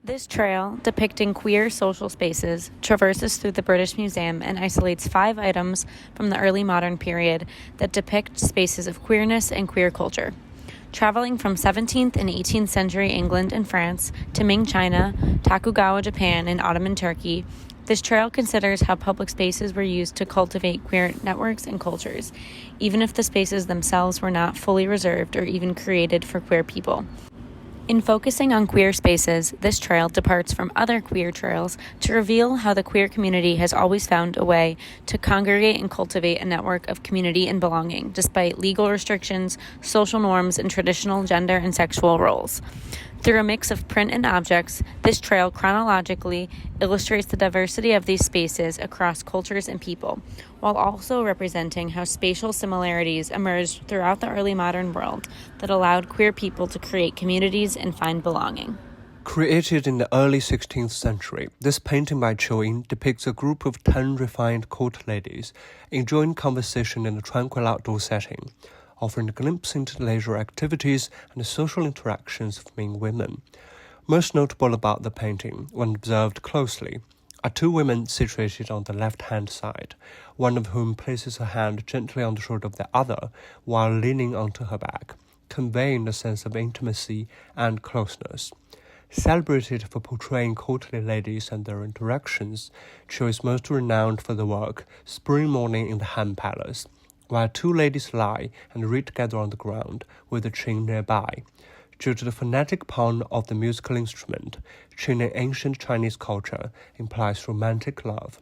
This trail, depicting queer social spaces, traverses through the British Museum and isolates 5 items from the early modern period that depict spaces of queerness and queer culture. Traveling from 17th and 18th century England and France to Ming China, Tokugawa Japan, and Ottoman Turkey, this trail considers how public spaces were used to cultivate queer networks and cultures, even if the spaces themselves were not fully reserved or even created for queer people. In focusing on queer spaces, this trail departs from other queer trails to reveal how the queer community has always found a way to congregate and cultivate a network of community and belonging, despite legal restrictions, social norms, and traditional gender and sexual roles. Through a mix of print and objects, this trail chronologically illustrates the diversity of these spaces across cultures and people, while also representing how spatial similarities emerged throughout the early modern world that allowed queer people to create communities and find belonging. Created in the early 16th century, this painting by Chiu depicts a group of 10 refined court ladies enjoying conversation in a tranquil outdoor setting, offering a glimpse into leisure activities and the social interactions of Ming women. Most notable about the painting, when observed closely, are 2 women situated on the left-hand side, one of whom places her hand gently on the shoulder of the other while leaning onto her back, conveying a sense of intimacy and closeness. Celebrated for portraying courtly ladies and their interactions, Chiu is most renowned for the work Spring Morning in the Han Palace, while 2 ladies lie and read together on the ground with the qin nearby. Due to the phonetic pattern of the musical instrument, qin in ancient Chinese culture implies romantic love.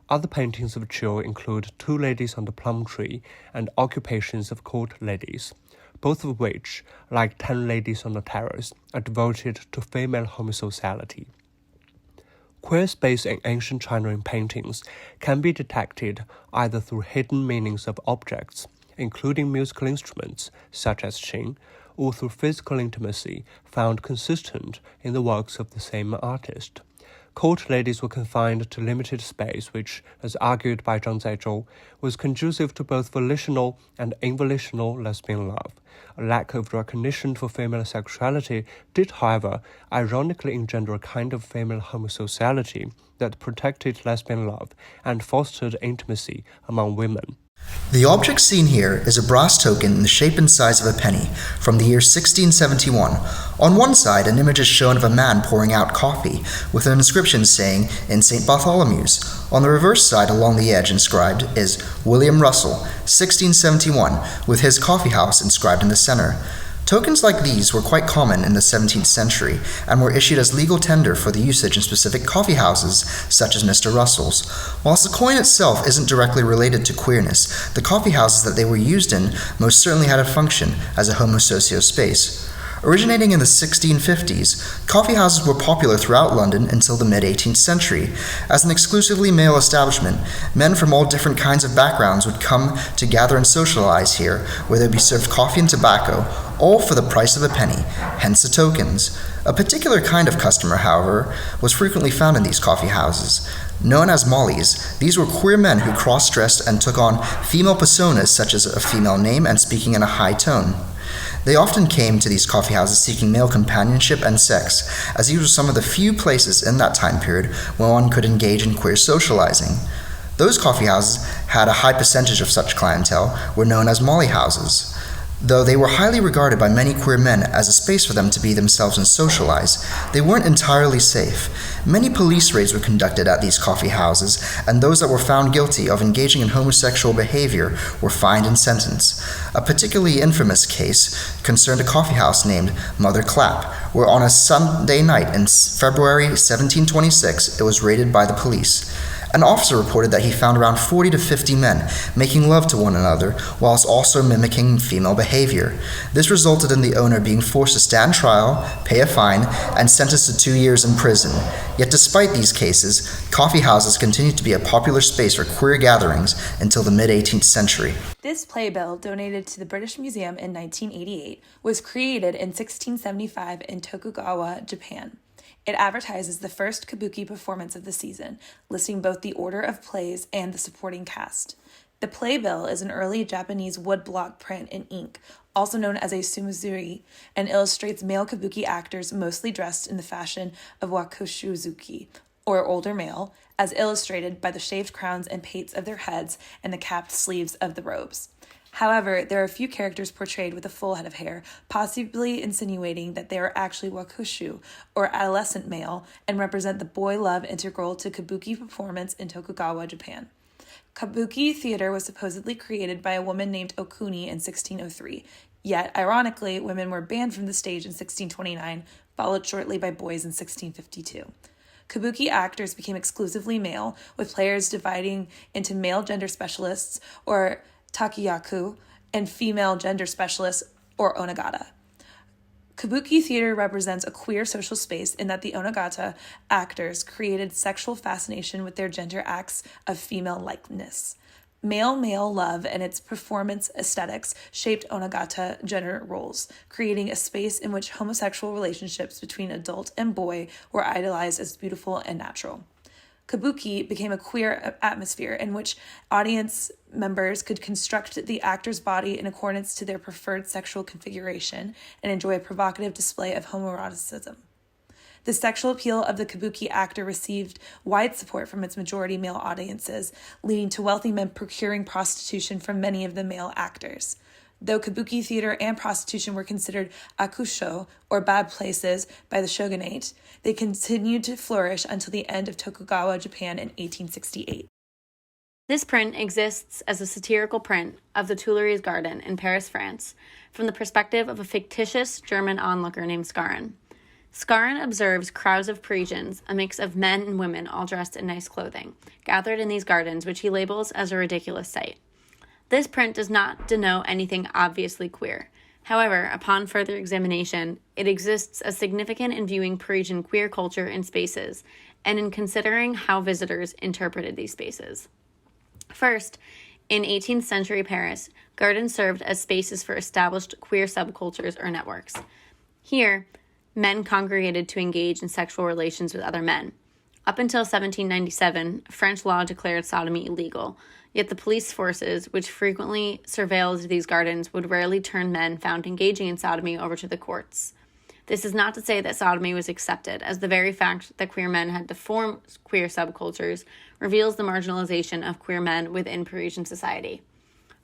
Other paintings of Chiu include 2 ladies on the plum tree and occupations of court ladies, both of which, like 10 ladies on the terrace, are devoted to female homosexuality. Queer space in ancient China in paintings can be detected either through hidden meanings of objects, including musical instruments such as qin, or through physical intimacy found consistent in the works of the same artist. Court ladies were confined to limited space which, as argued by Zhang Zaizhou, was conducive to both volitional and involitional lesbian love. A lack of recognition for female sexuality did, however, ironically engender a kind of female homosexuality that protected lesbian love and fostered intimacy among women. The object seen here is a brass token in the shape and size of a penny from the year 1671. On one side, an image is shown of a man pouring out coffee, with an inscription saying, "In St. Bartholomew's." On the reverse side along the edge inscribed is William Russell, 1671, with his coffee house inscribed in the center. Tokens like these were quite common in the 17th century and were issued as legal tender for the usage in specific coffee houses such as Mr. Russell's. Whilst the coin itself isn't directly related to queerness, the coffee houses that they were used in most certainly had a function as a homosexual space. Originating in the 1650s, coffee houses were popular throughout London until the mid-18th century. As an exclusively male establishment, men from all different kinds of backgrounds would come to gather and socialize here, where they'd be served coffee and tobacco, all for the price of a penny, hence the tokens. A particular kind of customer, however, was frequently found in these coffee houses. Known as mollies, these were queer men who cross-dressed and took on female personas such as a female name and speaking in a high tone. They often came to these coffee houses seeking male companionship and sex, as these were some of the few places in that time period where one could engage in queer socializing. Those coffee houses had a high percentage of such clientele were known as molly houses. Though they were highly regarded by many queer men as a space for them to be themselves and socialize, they weren't entirely safe. Many police raids were conducted at these coffee houses, and those that were found guilty of engaging in homosexual behavior were fined and sentenced. A particularly infamous case concerned a coffee house named Mother Clap, where on a Sunday night in February 1726 it was raided by the police. An officer reported that he found around 40 to 50 men making love to one another whilst also mimicking female behavior. This resulted in the owner being forced to stand trial, pay a fine, and sentenced to 2 years in prison. Yet despite these cases, coffee houses continued to be a popular space for queer gatherings until the mid-18th century. This playbill, donated to the British Museum in 1988, was created in 1675 in Tokugawa, Japan. It advertises the first kabuki performance of the season, listing both the order of plays and the supporting cast. The playbill is an early Japanese woodblock print in ink, also known as a sumizuri, and illustrates male kabuki actors mostly dressed in the fashion of wakushuzuki, or older male, as illustrated by the shaved crowns and pates of their heads and the capped sleeves of the robes. However, there are a few characters portrayed with a full head of hair, possibly insinuating that they are actually wakushu, or adolescent male, and represent the boy love integral to kabuki performance in Tokugawa, Japan. Kabuki theater was supposedly created by a woman named Okuni in 1603, yet, ironically, women were banned from the stage in 1629, followed shortly by boys in 1652. Kabuki actors became exclusively male, with players dividing into male gender specialists, or takiyaku, and female gender specialists, or onagata. Kabuki theater represents a queer social space in that the onagata actors created sexual fascination with their gender acts of female likeness. Male-male love and its performance aesthetics shaped onagata gender roles, creating a space in which homosexual relationships between adult and boy were idolized as beautiful and natural. Kabuki became a queer atmosphere in which audience members could construct the actor's body in accordance to their preferred sexual configuration and enjoy a provocative display of homoeroticism. The sexual appeal of the kabuki actor received wide support from its majority male audiences, leading to wealthy men procuring prostitution from many of the male actors. Though kabuki theater and prostitution were considered akusho, or bad places, by the shogunate, they continued to flourish until the end of Tokugawa, Japan in 1868. This print exists as a satirical print of the Tuileries Garden in Paris, France, from the perspective of a fictitious German onlooker named Skarin. Skarin observes crowds of Parisians, a mix of men and women all dressed in nice clothing, gathered in these gardens, which he labels as a ridiculous sight. This print does not denote anything obviously queer. However, upon further examination, it exists as significant in viewing Parisian queer culture in spaces, and in considering how visitors interpreted these spaces. First, in 18th century Paris, gardens served as spaces for established queer subcultures or networks. Here, men congregated to engage in sexual relations with other men. Up until 1797, French law declared sodomy illegal, yet the police forces, which frequently surveilled these gardens, would rarely turn men found engaging in sodomy over to the courts. This is not to say that sodomy was accepted, as the very fact that queer men had to form queer subcultures reveals the marginalization of queer men within Parisian society.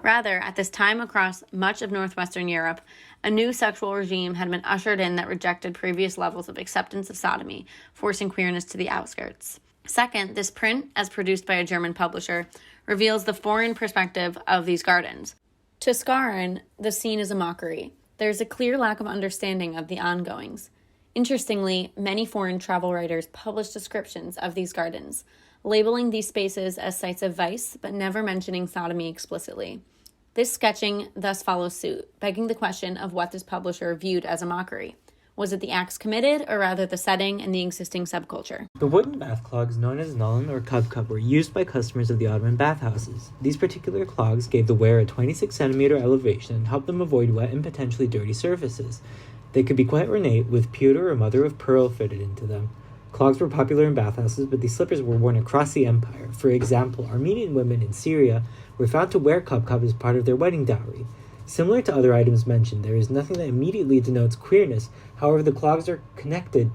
Rather, at this time across much of northwestern Europe, a new sexual regime had been ushered in that rejected previous levels of acceptance of sodomy, forcing queerness to the outskirts. Second, this print, as produced by a German publisher, reveals the foreign perspective of these gardens. To Skarin, the scene is a mockery. There is a clear lack of understanding of the ongoings. Interestingly, many foreign travel writers publish descriptions of these gardens, labeling these spaces as sites of vice, but never mentioning sodomy explicitly. This sketching thus follows suit, begging the question of what this publisher viewed as a mockery. Was it the acts committed, or rather the setting and the existing subculture? The wooden bath clogs known as nullen or cub were used by customers of the Ottoman bathhouses. These particular clogs gave the wearer a 26-centimeter elevation and helped them avoid wet and potentially dirty surfaces. They could be quite ornate, with pewter or mother of pearl fitted into them. Clogs were popular in bathhouses, but these slippers were worn across the empire. For example, Armenian women in Syria were found to wear cub as part of their wedding dowry. Similar to other items mentioned, there is nothing that immediately denotes queerness. However, the clogs are connected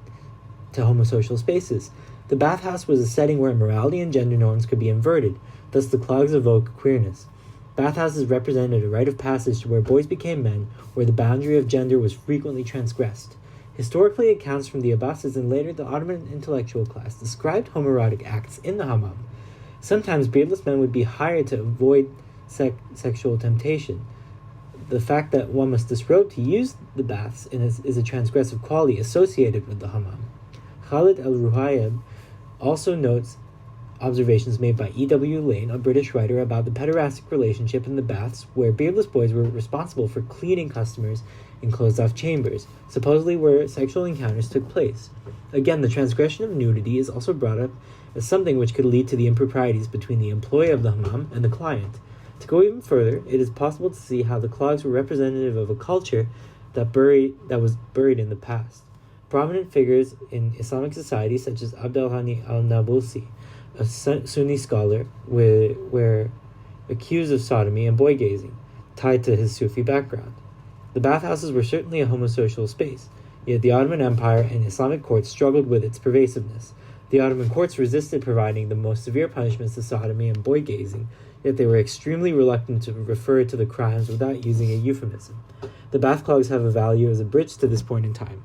to homosocial spaces. The bathhouse was a setting where morality and gender norms could be inverted, thus the clogs evoke queerness. Bathhouses represented a rite of passage to where boys became men, where the boundary of gender was frequently transgressed. Historically, accounts from the Abbasids and later the Ottoman intellectual class described homoerotic acts in the hammam. Sometimes beardless men would be hired to avoid sexual temptation. The fact that one must disrobe to use the baths is a transgressive quality associated with the hammam. Khalid al-Ruhayyab also notes observations made by E.W. Lane, a British writer, about the pederastic relationship in the baths, where beardless boys were responsible for cleaning customers in closed-off chambers, supposedly where sexual encounters took place. Again, the transgression of nudity is also brought up as something which could lead to the improprieties between the employee of the hammam and the client. To go even further, it is possible to see how the clogs were representative of a culture that was buried in the past. Prominent figures in Islamic society, such as Abd al-Hani al-Nabulsi, a Sunni scholar, where accused of sodomy and boy-gazing, tied to his Sufi background. The bathhouses were certainly a homosocial space, yet the Ottoman Empire and Islamic courts struggled with its pervasiveness. The Ottoman courts resisted providing the most severe punishments to sodomy and boy-gazing, yet they were extremely reluctant to refer to the crimes without using a euphemism. The bath clogs have a value as a bridge to this point in time.